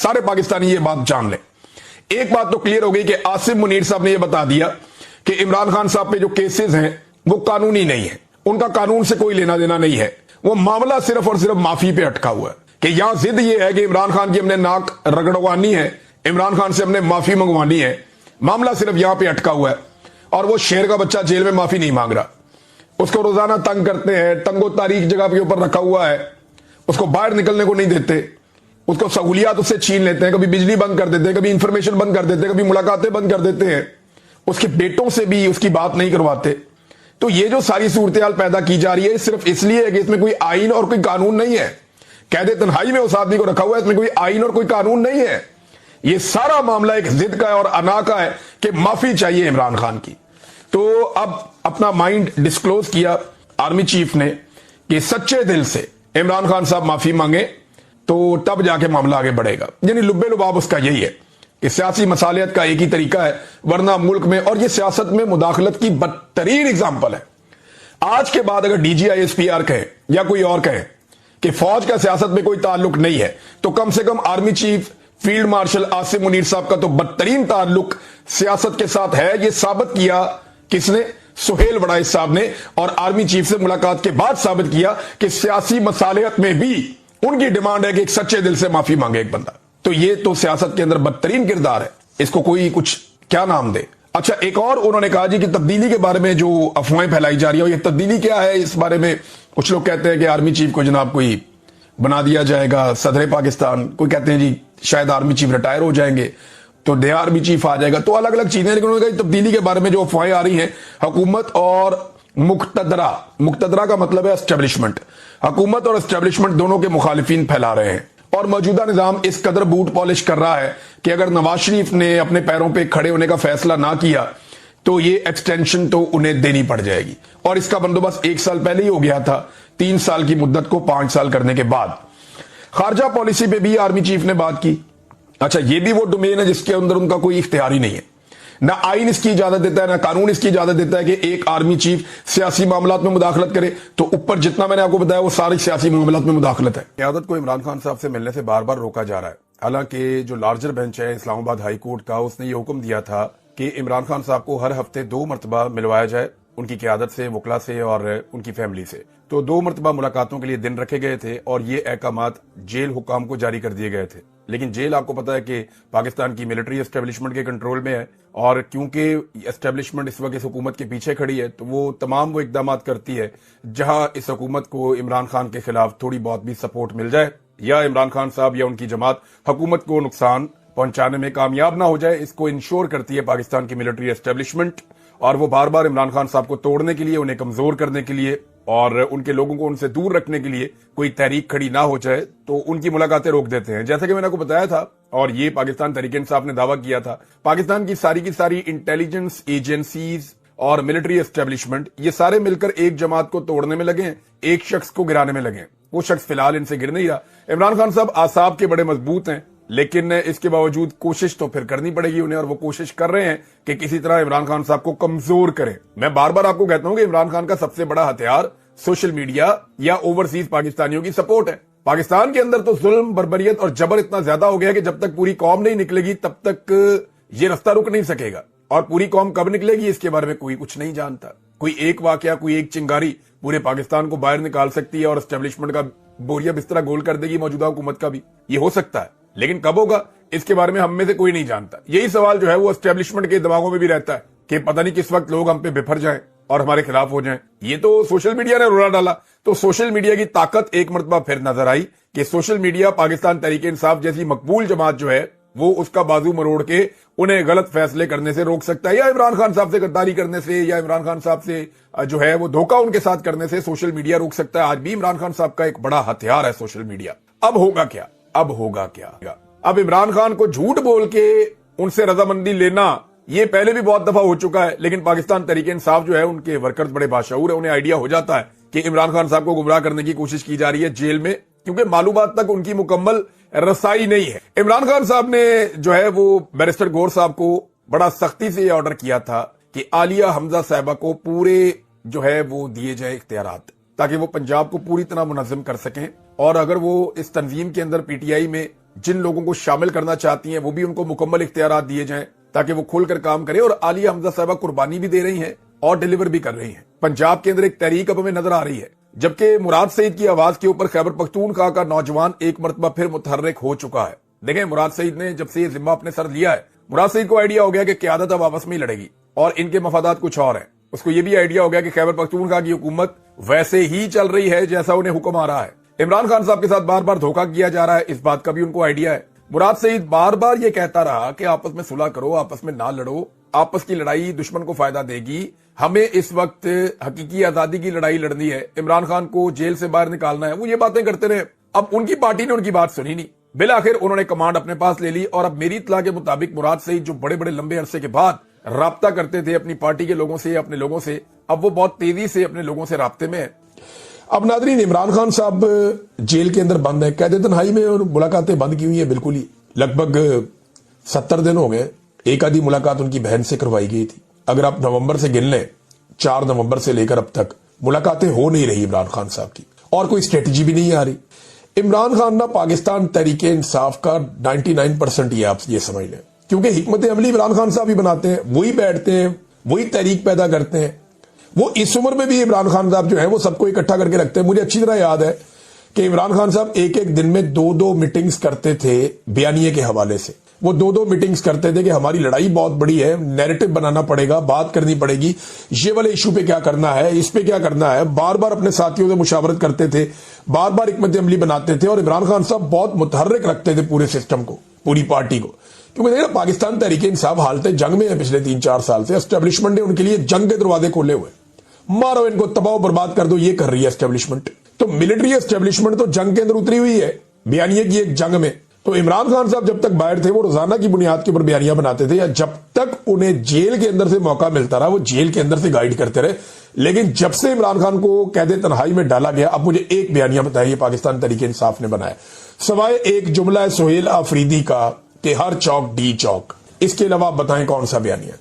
सारे पाकिस्तानी ये बात जान लें। एक बात तो क्लियर हो गई कि आसिम मुनीर साहब ने यह बता दिया कि इमरान खान साहब पे जो केसेस हैं वो कानूनी नहीं है, उनका कानून से कोई लेना देना नहीं है, वो मामला सिर्फ और सिर्फ माफी पे अटका हुआ है कि यहां जिद ये है कि इमरान खान की हमने नाक रगड़वानी है, इमरान खान से हमने माफी मंगवानी है। मामला सिर्फ यहां पे अटका हुआ है और वो शेर का बच्चा जेल में माफी नहीं मांग रहा, उसको रोजाना तंग करते हैं, तंगो तारीख जगह के ऊपर रखा हुआ है, उसको बाहर निकलने को नहीं देते, उसको सहूलियात उससे छीन लेते हैं, कभी बिजली बंद कर देते हैं, कभी इंफॉर्मेशन बंद कर देते हैं, कभी मुलाकातें बंद कर देते हैं, उसके बेटों से भी उसकी बात नहीं करवाते। तो ये जो सारी सूरत हाल पैदा की जा रही है सिर्फ इसलिए है कि इसमें कोई आइन और कोई कानून नहीं है। कैदे तन्हाई में उस आदमी को रखा हुआ है, इसमें कोई आइन और कोई कानून नहीं है। ये सारा मामला एक जिद का है और अना का है कि माफी चाहिए इमरान खान की। तो अब अपना माइंड डिस्क्लोज किया आर्मी चीफ ने कि सच्चे दिल से इमरान खान साहब माफी मांगे तो तब जाके मामला आगे बढ़ेगा। यानी लुब्बे लुबाब उसका यही है कि सियासी मसालियत का एक ही तरीका है, वरना मुल्क में, और ये सियासत में मुदाखलत की बदतरीन एग्जाम्पल है। आज के बाद अगर DGISPR कहे या कोई और कहे कि फौज का सियासत में कोई ताल्लुक नहीं है, तो कम से कम army chief field marshal Asim Munir साहब का तो बदतरीन ताल्लुक सियासत के साथ है। ये साबित किया किसने? सुहेल वड़ाइच साहब ने, और आर्मी चीफ से मुलाकात के बाद साबित किया कि सियासी मसालियत में भी उनकी डिमांड है कि एक सच्चे दिल से माफी मांगे एक बंदा। तो ये तो सियासत के अंदर बदतरीन किरदार है, इसको कोई कुछ क्या नाम दे। अच्छा, एक और उन्होंने कहा जी कि तब्दीली के बारे में जो अफवाहें फैलाई जा रही है, ये तब्दीली क्या है, इस बारे में कुछ लोग कहते हैं कि आर्मी चीफ को जनाब कोई बना दिया जाएगा सदर पाकिस्तान, कोई कहते हैं जी शायद आर्मी चीफ रिटायर हो जाएंगे तो नया आर्मी चीफ आ जाएगा। तो अलग अलग चीजें, लेकिन उन्होंने कहा तब्दीली के बारे में जो अफवाहें आ रही हैं, हुकूमत और मुक्तदरा का मतलब है एस्टेब्लिशमेंट, हुकूमत और एस्टेब्लिशमेंट दोनों के मुखालिफिन फैला रहे हैं। और मौजूदा निजाम इस कदर बूट पॉलिश कर रहा है कि अगर नवाज शरीफ ने अपने पैरों पे खड़े होने का फैसला ना किया तो ये एक्सटेंशन तो उन्हें देनी पड़ जाएगी। और इसका बंदोबस्त 1 साल पहले ही हो गया था, 3 साल की मुद्दत को 5 साल करने के बाद। खारजा पॉलिसी पे भी आर्मी चीफ ने बात की। अच्छा, ये भी वो डोमेन है जिसके अंदर उनका कोई इख्तियार ही नहीं है, ना आइन इसकी इजाजत देता है, ना कानून इसकी इजाजत देता है कि एक आर्मी चीफ सियासी मामलात में मुदाखलत करे। तो ऊपर जितना मैंने आपको बताया वो सारी सियासी मामलात में मुदाखलत है। क़यादत को इमरान खान साहब से मिलने से बार बार रोका जा रहा है। हालांकि जो लार्जर बेंच है इस्लामाबाद हाई कोर्ट का, उसने ये हुक्म दिया था कि इमरान खान साहब को हर हफ्ते 2 मरतबा मिलवाया जाए, उनकी क़यादत से, वकला से और उनकी फैमिली से। तो 2 मरतबा मुलाकातों के लिए दिन रखे गए थे और ये अहकामात जेल हुकाम को जारी कर दिए गए थे। लेकिन जेल आपको पता है कि पाकिस्तान की मिलिट्री एस्टेब्लिशमेंट के कंट्रोल में है, और क्योंकि एस्टेब्लिशमेंट इस वक्त इस हुकूमत के पीछे खड़ी है तो वो तमाम वो इकदाम करती है जहां इस हुकूमत को इमरान खान के खिलाफ थोड़ी बहुत भी सपोर्ट मिल जाए, या इमरान खान साहब या उनकी जमात हुकूमत को नुकसान पहुंचाने में कामयाब ना हो जाए, इसको इंश्योर करती है पाकिस्तान की मिलिट्री एस्टेब्लिशमेंट। और वो बार बार इमरान खान साहब को तोड़ने के लिए, उन्हें कमजोर करने के लिए और उनके लोगों को उनसे दूर रखने के लिए कोई तहरीक खड़ी ना हो जाए तो उनकी मुलाकातें रोक देते हैं। जैसा कि मैंने आपको बताया था, और ये पाकिस्तान तहरीक इंसाफ ने दावा किया था, पाकिस्तान की सारी इंटेलिजेंस एजेंसीज और मिलिट्री एस्टेब्लिशमेंट ये सारे मिलकर एक जमात को तोड़ने में लगे हैं, एक शख्स को गिराने में लगे हैं। वो शख्स फिलहाल इनसे गिर नहीं रहा। इमरान खान साहब आसाब के बड़े मजबूत हैं, लेकिन इसके बावजूद कोशिश तो फिर करनी पड़ेगी उन्हें, और वो कोशिश कर रहे हैं कि किसी तरह इमरान खान साहब को कमजोर करें। मैं बार बार आपको कहता हूं कि इमरान खान का सबसे बड़ा हथियार सोशल मीडिया या ओवरसीज पाकिस्तानियों की सपोर्ट है। पाकिस्तान के अंदर तो जुल्म, बर्बरियत और जबर इतना ज्यादा हो गया कि जब तक पूरी कौम नहीं निकलेगी तब तक ये रास्ता रुक नहीं सकेगा। और पूरी कौम कब निकलेगी इसके बारे में कोई कुछ नहीं जानता। कोई एक वाकया, कोई एक चिंगारी पूरे पाकिस्तान को बाहर निकाल सकती है और एस्टेब्लिशमेंट का बोरिया बिस्तरा गोल कर देगी मौजूदा हुकूमत का भी। ये हो सकता है, लेकिन कब होगा इसके बारे में हम में से कोई नहीं जानता। यही सवाल जो है वो एस्टेब्लिशमेंट के दिमागों में भी रहता है कि पता नहीं किस वक्त लोग हम पे बिफर जाएं और हमारे खिलाफ हो जाएं। ये तो सोशल मीडिया ने रुला डाला। तो सोशल मीडिया की ताकत एक मरतबा फिर नजर आई कि सोशल मीडिया पाकिस्तान तहरीक इंसाफ जैसी मकबूल जमात जो है वो उसका बाजू मरोड़ के उन्हें गलत फैसले करने से रोक सकता है, या इमरान खान साहब से गद्दारी करने से, या इमरान खान साहब से जो है वो धोखा उनके साथ करने से सोशल मीडिया रोक सकता है। आज भी इमरान खान साहब का एक बड़ा हथियार है सोशल मीडिया। अब होगा क्या? अब इमरान खान को झूठ बोल के उनसे रजामंदी लेना ये पहले भी बहुत दफा हो चुका है, लेकिन पाकिस्तान तहरीक इंसाफ जो है उनके वर्कर्स बड़े बाशऊर है, उन्हें आइडिया हो जाता है कि इमरान खान साहब को गुमराह करने की कोशिश की जा रही है जेल में, क्योंकि मालूमात तक उनकी मुकम्मल रसाई नहीं है। इमरान खान साहब ने जो है वो बैरिस्टर गौर साहब को बड़ा सख्ती से ऑर्डर किया था कि आलिया हमजा साहिबा को पूरे जो है वो दिए जाए इख्तियारात, ताकि वो पंजाब को पूरी तरह मुनज़्ज़म कर सकें। और अगर वो इस तंजीम के अंदर पीटीआई में جن لوگوں کو شامل کرنا چاہتی ہیں وہ بھی ان کو مکمل اختیارات دیے جائیں تاکہ وہ کھل کر کام کرے. اور عالیہ حمزہ صاحبہ قربانی بھی دے رہی ہیں اور ڈیلیور بھی کر رہی ہیں. پنجاب کے اندر ایک تحریک اب ہمیں نظر آ رہی ہے, جبکہ مراد سعید کی آواز کے اوپر خیبر پختونخوا کا نوجوان ایک مرتبہ پھر متحرک ہو چکا ہے. دیکھیں مراد سعید نے جب سے یہ ذمہ اپنے سر لیا ہے, مراد سعید کو آئیڈیا ہو گیا کہ قیادت اب آپس میں ہی لڑے گی اور ان کے مفادات کچھ اور ہیں. اس کو یہ بھی آئیڈیا ہو گیا کہ خیبر پختونخوا کی حکومت ویسے ہی چل رہی ہے جیسا انہیں حکم آ رہا ہے. عمران خان صاحب کے ساتھ بار بار دھوکہ کیا جا رہا ہے, اس بات کا بھی ان کو آئیڈیا ہے. مراد سعید بار بار یہ کہتا رہا کہ آپس میں صلح کرو, آپس میں نہ لڑو, آپس کی لڑائی دشمن کو فائدہ دے گی, ہمیں اس وقت حقیقی آزادی کی لڑائی لڑنی ہے, عمران خان کو جیل سے باہر نکالنا ہے. وہ یہ باتیں کرتے رہے. اب ان کی پارٹی نے ان کی بات سنی نہیں, بالآخر انہوں نے کمانڈ اپنے پاس لے لی. اور اب میری اطلاع کے مطابق مراد سعید جو بڑے بڑے لمبے عرصے کے بعد رابطہ کرتے تھے اپنی پارٹی کے لوگوں سے, اپنے لوگوں سے, اب وہ بہت تیزی سے اپنے لوگوں سے رابطے میں ہے. اب ناظرین, عمران خان صاحب جیل کے اندر بند ہیں, قید تنہائی میں, اور ملاقاتیں بند کی ہوئی ہیں بالکل ہی. لگ بھگ 70 دن ہو گئے. ایک آدھی ملاقات ان کی بہن سے کروائی گئی تھی. اگر آپ نومبر سے گن لیں, 4 نومبر سے لے کر اب تک ملاقاتیں ہو نہیں رہی عمران خان صاحب کی, اور کوئی اسٹریٹجی بھی نہیں آ رہی. عمران خان نہ پاکستان تحریک انصاف کا 99% ہی آپ یہ سمجھ لیں, کیونکہ حکمت عملی عمران خان صاحب ہی بناتے ہیں, وہی بیٹھتے ہیں, وہی تحریک پیدا کرتے ہیں. وہ اس عمر میں بھی عمران خان صاحب جو ہے وہ سب کو اکٹھا کر کے رکھتے ہیں. مجھے اچھی طرح یاد ہے کہ عمران خان صاحب ایک ایک دن میں 2 میٹنگز کرتے تھے بیانیے کے حوالے سے. وہ 2 میٹنگز کرتے تھے کہ ہماری لڑائی بہت بڑی ہے, نیریٹو بنانا پڑے گا, بات کرنی پڑے گی, یہ والے ایشو پہ کیا کرنا ہے, اس پہ کیا کرنا ہے. بار بار اپنے ساتھیوں سے مشاورت کرتے تھے, بار بار حکمت عملی بناتے تھے. اور عمران خان صاحب بہت متحرک رکھتے تھے پورے سسٹم کو, پوری پارٹی کو. کیونکہ دیکھیں پاکستان تحریک انصاف حالت جنگ میں ہے پچھلے 3-4 سال سے. اسٹیبلشمنٹ نے ان کے لیے جنگ کے دروازے کھولے ہوئے, مارو ان کو, تباہ و برباد کر دو, یہ کر رہی ہے اسٹیبلشمنٹ. تو ملٹری اسٹیبلشمنٹ تو جنگ کے اندر اتری ہوئی ہے بیانیے کی ایک جنگ میں. تو عمران خان صاحب جب تک باہر تھے وہ روزانہ کی بنیاد کے اوپر بیانیاں بناتے تھے, یا جب تک انہیں جیل کے اندر سے موقع ملتا رہا وہ جیل کے اندر سے گائیڈ کرتے رہے. لیکن جب سے عمران خان کو قید تنہائی میں ڈالا گیا, اب مجھے ایک بیانیہ بتائیے پاکستان تحریک انصاف نے بنایا, سوائے ایک جملہ ہے سہیل آفریدی کا کہ ہر چوک ڈی چوک, اس کے علاوہ آپ بتائیں کون سا بیانیہ.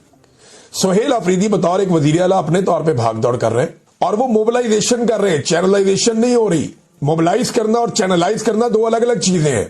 سہیل آفریدی بطور ایک وزیر اعلیٰ اپنے طور پہ بھاگ دوڑ کر رہے ہیں, اور وہ موبلائزیشن کر رہے ہیں, چینلائزیشن نہیں ہو رہی. موبلائز کرنا اور چینلائز کرنا 2 الگ الگ چیزیں ہیں.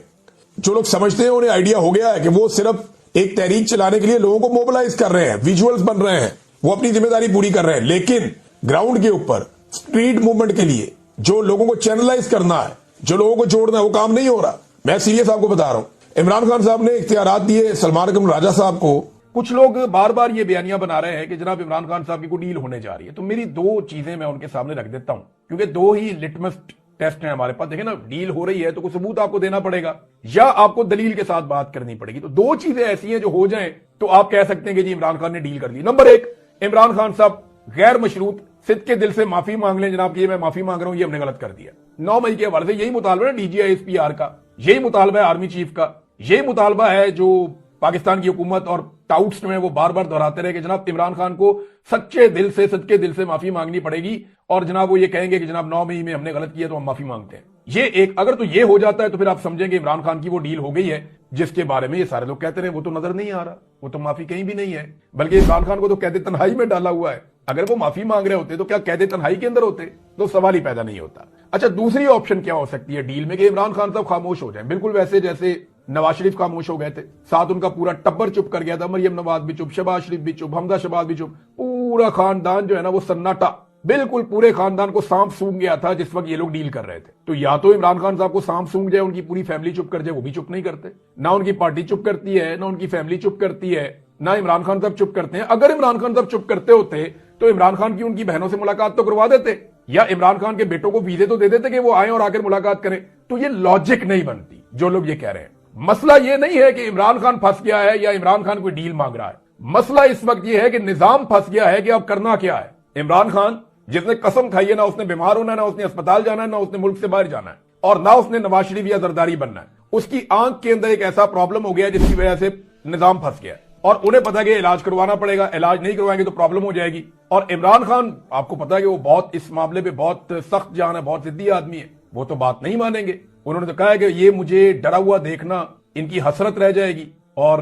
جو لوگ سمجھتے ہیں انہیں آئیڈیا ہو گیا ہے کہ وہ صرف ایک تحریک چلانے کے لیے لوگوں کو موبلائز کر رہے ہیں, ویژولز بن رہے ہیں, وہ اپنی ذمہ داری پوری کر رہے ہیں. لیکن گراؤنڈ کے اوپر اسٹریٹ موومنٹ کے لیے جو لوگوں کو چینلائز کرنا ہے, جو لوگوں کو جوڑنا ہے, وہ کام نہیں ہو رہا. میں سیریس آپ کو بتا رہا ہوں. عمران خان صاحب نے اختیارات دیے سلمان اکرم راجہ صاحب کو. کچھ لوگ بار بار یہ بیانیاں بنا رہے ہیں کہ جناب عمران خان صاحب کی کوئی ڈیل ہونے جا رہی ہے. تو میری 2 چیزیں میں ان کے سامنے رکھ دیتا ہوں, کیونکہ 2 ہی لٹمس ٹیسٹ ہیں ہمارے پاس. دیکھیں نا, ڈیل ہو رہی ہے تو کوئی ثبوت آپ کو دینا پڑے گا, یا آپ کو دلیل کے ساتھ بات کرنی پڑے گی. تو 2 چیزیں ایسی ہیں جو ہو جائیں تو آپ کہہ سکتے ہیں کہ جی عمران خان نے ڈیل کر لی. نمبر 1, عمران خان صاحب غیر مشروط صدق کے دل سے معافی مانگ لیں جناب کہ یہ میں معافی مانگ رہا ہوں, یہ ہم نے غلط کر دیا. 9 مئی کے حوالے سے یہی مطالبہ ہے D G I S P R کا, یہی مطالبہ ہے آرمی چیف کا, یہی مطالبہ ہے جو پاکستان کی حکومت اور ٹاؤٹس میں وہ بار بار دہراتے رہے کہ جناب عمران خان کو سچے دل سے, صدقے دل سے معافی مانگنی پڑے گی, اور جناب وہ یہ کہیں گے کہ جناب 9 مئی میں ہم نے غلط کیا تو ہم معافی مانگتے ہیں. یہ ایک, اگر تو یہ ہو جاتا ہے تو پھر آپ سمجھیں کہ عمران خان کی وہ ڈیل ہو گئی ہے جس کے بارے میں یہ سارے لوگ کہتے رہے. وہ تو نظر نہیں آ رہا, وہ تو معافی کہیں بھی نہیں ہے, بلکہ عمران خان کو تو قید تنہائی میں ڈالا ہوا ہے. اگر وہ معافی مانگ رہے ہوتے تو کیا قید تنہائی کے اندر ہوتے؟ تو سوال ہی پیدا نہیں ہوتا. اچھا, دوسری آپشن کیا ہو سکتی ہے ڈیل میں کہ عمران خان صاحب خاموش ہو جائیں, بالکل ویسے جیسے نواز شریف خاموش ہو گئے تھے, ساتھ ان کا پورا ٹبر چپ کر گیا تھا, مریم نواز بھی چپ, شہباز شریف بھی چپ, حمزہ شہباز بھی چپ, پورا خاندان جو ہے نا وہ سناٹا, بالکل پورے خاندان کو سانپ سونگ گیا تھا جس وقت یہ لوگ ڈیل کر رہے تھے. تو یا تو عمران خان صاحب کو سانپ سونگ جائے, ان کی پوری فیملی چپ کر جائے, وہ بھی چپ نہیں کرتے, نہ ان کی پارٹی چپ کرتی ہے, نہ ان کی فیملی چپ کرتی ہے, نہ عمران خان صاحب چپ کرتے ہیں. اگر عمران خان صاحب چپ کرتے ہوتے تو عمران خان کی ان کی بہنوں سے ملاقات تو کروا دیتے, یا عمران خان کے بیٹوں کو ویزے تو دے دیتے کہ وہ آئیں اور آ کر ملاقات کریں. تو یہ لاجک نہیں بنتی جو لوگ یہ کہہ رہے ہیں. مسئلہ یہ نہیں ہے کہ عمران خان پھنس گیا ہے یا عمران خان کوئی ڈیل مانگ رہا ہے, مسئلہ اس وقت یہ ہے کہ نظام پھنس گیا ہے کہ اب کرنا کیا ہے. عمران خان جس نے قسم کھائی ہے, نہ اس نے بیمار ہونا ہے, نہ اس نے اسپتال جانا ہے, نہ اس نے ملک سے باہر جانا ہے, اور نہ اس نے نواز شریف یا زرداری بننا ہے. اس کی آنکھ کے اندر ایک ایسا پرابلم ہو گیا جس کی وجہ سے نظام پھنس گیا, اور انہیں پتا کہ علاج کروانا پڑے گا, علاج نہیں کروائیں گے تو پرابلم ہو جائے گی. اور عمران خان آپ کو پتا ہے کہ وہ بہت اس معاملے پہ بہت سخت جان ہے, بہت ضدی آدمی ہے, وہ تو بات نہیں مانیں گے. انہوں نے تو کہا ہے کہ یہ مجھے ڈرا ہوا دیکھنا ان کی حسرت رہ جائے گی اور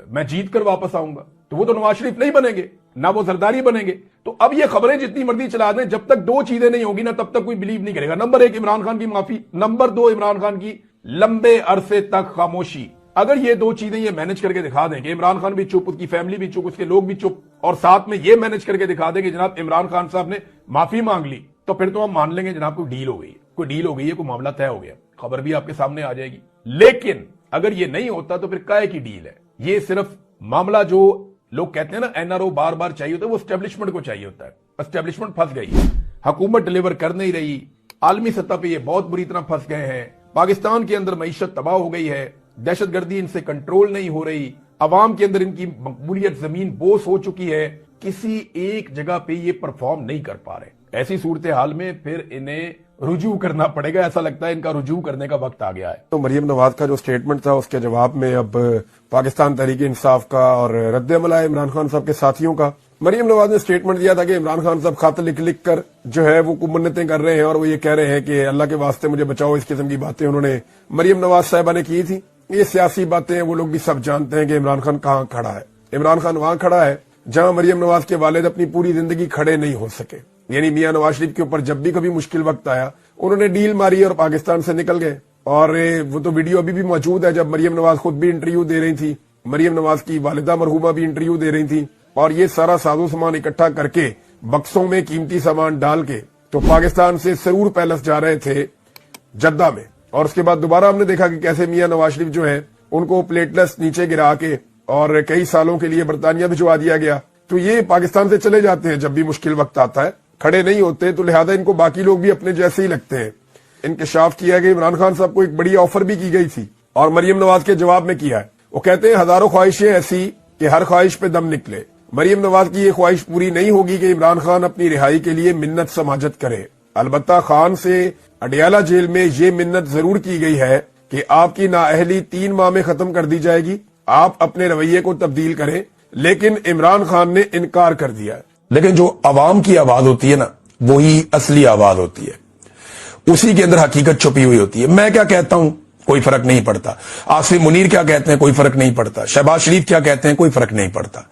میں جیت کر واپس آؤں گا. تو وہ تو نواز شریف نہیں بنیں گے, نہ وہ زرداری بنیں گے. تو اب یہ خبریں جتنی مرضی چلا دیں, جب تک 2 چیزیں نہیں ہوگی نا تب تک کوئی بلیو نہیں کرے گا. نمبر 1 عمران خان کی معافی, نمبر 2 عمران خان کی लंबे अरसे तक खामोशी। अगर ये दो चीजें ये मैनेज करके दिखा दें कि इमरान खान भी चुप, उसकी फैमिली भी चुप, उसके लोग भी चुप, और साथ में ये मैनेज करके दिखा दें कि जनाब इमरान खान साहब ने माफी मांग ली, तो फिर तो हम मान लेंगे जनाब कोई डील हो गई है, कोई डील हो गई है, कोई मामला तय हो गया, खबर भी आपके सामने आ जाएगी। लेकिन अगर ये नहीं होता तो फिर काहे की डील है? ये सिर्फ मामला जो लोग कहते हैं ना एनआरओ बार बार चाहिए होता है, वो एस्टेब्लिशमेंट को चाहिए होता है। एस्टेब्लिशमेंट फंस गई है, हुकूमत डिलीवर कर नहीं रही, आलमी सतह पे ये बहुत बुरी तरह फंस गए हैं, पाकिस्तान के अंदर मईशत तबाह हो गई है, दहशतगर्दी इनसे कंट्रोल नहीं हो रही, अवाम के अंदर इनकी मकबूलियत जमीन बोस हो चुकी है, किसी एक जगह पे ये परफॉर्म नहीं कर पा रहे। ऐसी सूरत हाल में फिर इन्हें रुजू करना पड़ेगा। ऐसा लगता है इनका रुजू करने का वक्त आ गया है। तो मरियम नवाज का जो स्टेटमेंट था उसके जवाब में अब पाकिस्तान तहरीक इंसाफ का और रद्द अमल आया इमरान खान साहब के साथियों का। मरियम नवाज ने स्टेटमेंट दिया था कि इमरान खान साहब खत लिख लिख कर जो है वो मन्नतें कर रहे हैं और वो ये कह रहे हैं कि अल्लाह के वास्ते मुझे बचाओ। इस किस्म की बातें उन्होंने मरियम नवाज साहिबा ने की थी। ये सियासी बातें हैं, वो लोग भी सब जानते हैं कि इमरान खान कहाँ खड़ा है। इमरान खान वहां खड़ा है जहां मरियम नवाज के वालिद अपनी पूरी जिंदगी खड़े नहीं हो सके, यानी मियां नवाज शरीफ के ऊपर जब भी कभी मुश्किल वक्त आया उन्होंने डील मारी और पाकिस्तान से निकल गए। और वो तो वीडियो अभी भी मौजूद है जब मरियम नवाज खुद भी इंटरव्यू दे रही थी, मरियम नवाज की वालिदा मरहूमा भी इंटरव्यू दे रही थी, और ये सारा साजो सामान इकट्ठा करके बक्सों में कीमती सामान डाल के तो पाकिस्तान से सरूर पैलेस जा रहे थे जद्दा में। और उसके बाद दोबारा हमने देखा कि कैसे मियां नवाज शरीफ जो है उनको प्लेटलेस नीचे गिरा के और कई सालों के लिए बरतानिया भिजवा दिया गया। तो ये पाकिस्तान से चले जाते हैं जब भी मुश्किल वक्त आता है, खड़े नहीं होते, तो लिहाजा इनको बाकी लोग भी अपने जैसे ही लगते हैं। इंकशाफ किया कि इमरान खान साहब को एक बड़ी ऑफर भी की गई थी और मरियम नवाज के जवाब में किया है। वो कहते हैं हजारों ख्वाहिशें ऐसी कि हर ख्वाहिश पे दम निकले। मरियम नवाज की ये ख्वाहिश पूरी नहीं होगी कि इमरान खान अपनी रिहाई के लिए मिन्नत समाजत करे। अलबत्ता खान से अडियाला जेल में ये मिन्नत जरूर की गई है कि आपकी नाअहली 3 माह में खत्म कर दी जाएगी, आप अपने रवैये को तब्दील करें। लेकिन इमरान खान ने इनकार कर दिया है। लेकिन जो अवाम की आवाज होती है ना, वही असली आवाज होती है, उसी के अंदर हकीकत छुपी हुई होती है। मैं क्या कहता हूं कोई फर्क नहीं पड़ता, आसिफ मुनीर क्या कहते हैं कोई फर्क नहीं पड़ता, शहबाज शरीफ क्या कहते हैं कोई फर्क नहीं पड़ता,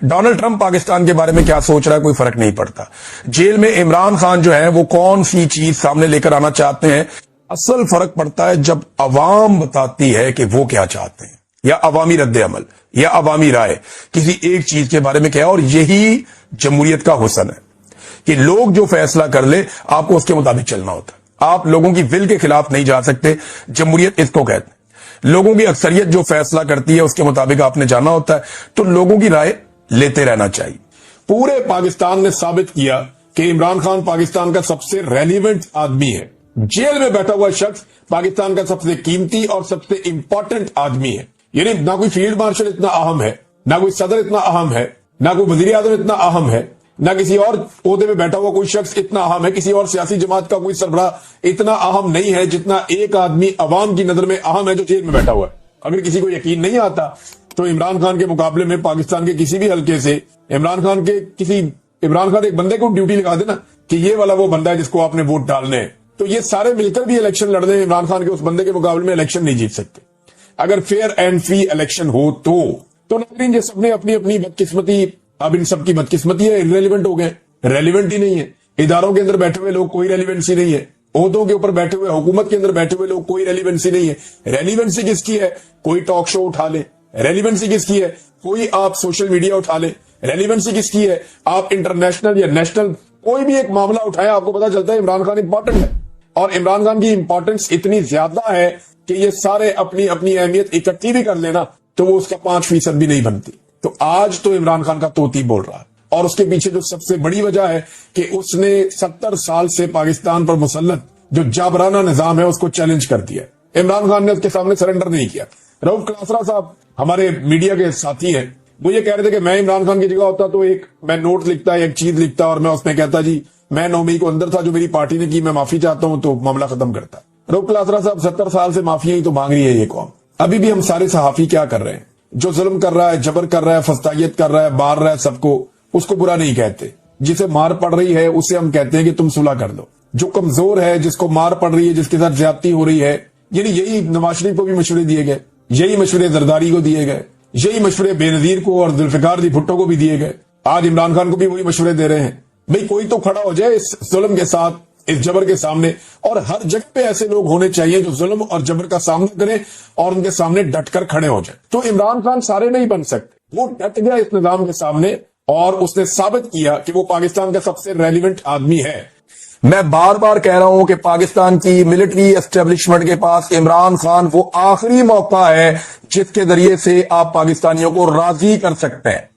डोनाल्ड ट्रंप पाकिस्तान के बारे में क्या सोच रहा है कोई फर्क नहीं पड़ता, जेल में इमरान खान जो है वो कौन सी चीज सामने लेकर आना चाहते हैं। असल फर्क पड़ता है जब अवाम बताती है कि वो क्या चाहते हैं, या अवामी रद्द अमल या अवामी राय किसी एक चीज के बारे में क्या है। और यही जमहूरियत का हुस्न है कि लोग जो फैसला कर ले आपको उसके मुताबिक चलना होता है, आप लोगों की विल के खिलाफ नहीं जा सकते। जमहूरियत इसको कहते हैं। लोगों की अक्सरियत जो फैसला करती है उसके मुताबिक आपने जाना होता है, तो लोगों की राय लेते रहना चाहिए। पूरे पाकिस्तान ने साबित किया कि इमरान खान पाकिस्तान का सबसे रेलिवेंट आदमी है। जेल में बैठा हुआ शख्स पाकिस्तान का सबसे कीमती और सबसे इंपॉर्टेंट आदमी है। यानी ना कोई फील्ड मार्शल इतना अहम है, ना कोई सदर इतना अहम है, ना कोई वजीर आजम इतना अहम है, ना किसी और ओहदे में बैठा हुआ कोई शख्स इतना अहम है, किसी और सियासी जमात का कोई सरबराह इतना अहम नहीं है जितना एक आदमी अवाम की नजर में अहम है जो जेल में बैठा हुआ है। अगर किसी को यकीन नहीं आता तो इमरान खान के मुकाबले में पाकिस्तान के किसी भी हल्के से इमरान खान एक बंदे को ड्यूटी लगा देना कि ये वाला वो बंदा है जिसको आपने वोट डालने हैं, तो ये सारे मिलकर भी इलेक्शन लड़ रहे हैं, इमरान खान के उस बंदे के मुकाबले में इलेक्शन नहीं जीत सकते। अगर फेयर एंड फ्री इलेक्शन हो तो नाज़रीन ये सबने अपनी अपनी बदकिस्मती, अब इन सब की बदकिस्मती है, इररेलेवेंट हो गए, रेलिवेंट ही नहीं है। इदारों के अंदर बैठे हुए लोग कोई रेलिवेंसी नहीं है, ओहदों के ऊपर बैठे हुए, हुकूमत के अंदर बैठे हुए लोग कोई रेलिवेंसी नहीं है। रेलिवेंसी किसकी है? कोई टॉक शो उठा ले। रेलिवेंसी किसकी है? कोई आप सोशल मीडिया उठा ले। रेलिवेंसी किसकी है? आप इंटरनेशनल या नेशनल कोई भी एक मामला उठाए, आपको पता चलता है इमरान खान इंपॉर्टेंट है। और इमरान खान की इंपॉर्टेंस इतनी ज्यादा है कि ये सारे अपनी अपनी अहमियत इकट्ठी भी कर लेना तो वो उसका 5% भी नहीं बनती। तो आज तो इमरान खान का तोती बोल रहा है, और उसके पीछे जो सबसे बड़ी वजह है कि उसने 70 साल से पाकिस्तान पर मुसल्लत जो जाबराना निजाम है उसको चैलेंज कर दिया। इमरान खान ने उसके सामने सरेंडर नहीं किया। रऊफ क्लासरा साहब हमारे मीडिया के साथी हैं, वो ये कह रहे थे कि मैं इमरान खान की जगह होता तो मैं नोट लिखता, एक चीज लिखता और मैं उसमें कहता जी मैं 9 मई को अंदर था, जो मेरी पार्टी ने की, मैं माफी चाहता हूं, तो मामला खत्म करता। रऊफ क्लासरा साहब 70 साल से माफिया ही तो मांग रही है ये कौम। अभी भी हम सारे सहाफी क्या कर रहे हैं? जो जुल्म कर रहा है, जबर कर रहा है, फस्तायत कर रहा है, मार रहा है सबको, उसको बुरा नहीं कहते। जिसे मार पड़ रही है उसे हम कहते हैं कि तुम सुलह कर लो। जो कमजोर है, जिसको मार पड़ रही है, जिसके साथ ज्यादती हो रही है, यानी यही नवाज शरीफ को भी मशवरे दिए गए, यही मशवरे जरदारी को दिए गए, यही मशवरे बेनजीर को और जुल्फिकार दी भुट्टो को भी दिए गए। आज इमरान खान को भी वही मशवरे दे रहे हैं। भाई कोई तो खड़ा हो जाए इस जुल्म के साथ, इस जबर के सामने। और हर जगह पे ऐसे लोग होने चाहिए जो जुल्म और जबर का सामना करें और उनके सामने डटकर खड़े हो जाए। तो इमरान खान सारे नहीं बन सकते, वो डट गया इस निजाम के सामने और उसने साबित किया कि वो पाकिस्तान का सबसे रेलिवेंट आदमी है। मैं बार बार कह रहा हूं कि पाकिस्तान की मिलिट्री एस्टेब्लिशमेंट के पास इमरान खान वो आखिरी मौका है जिसके जरिए से आप पाकिस्तानियों को राजी कर सकते हैं।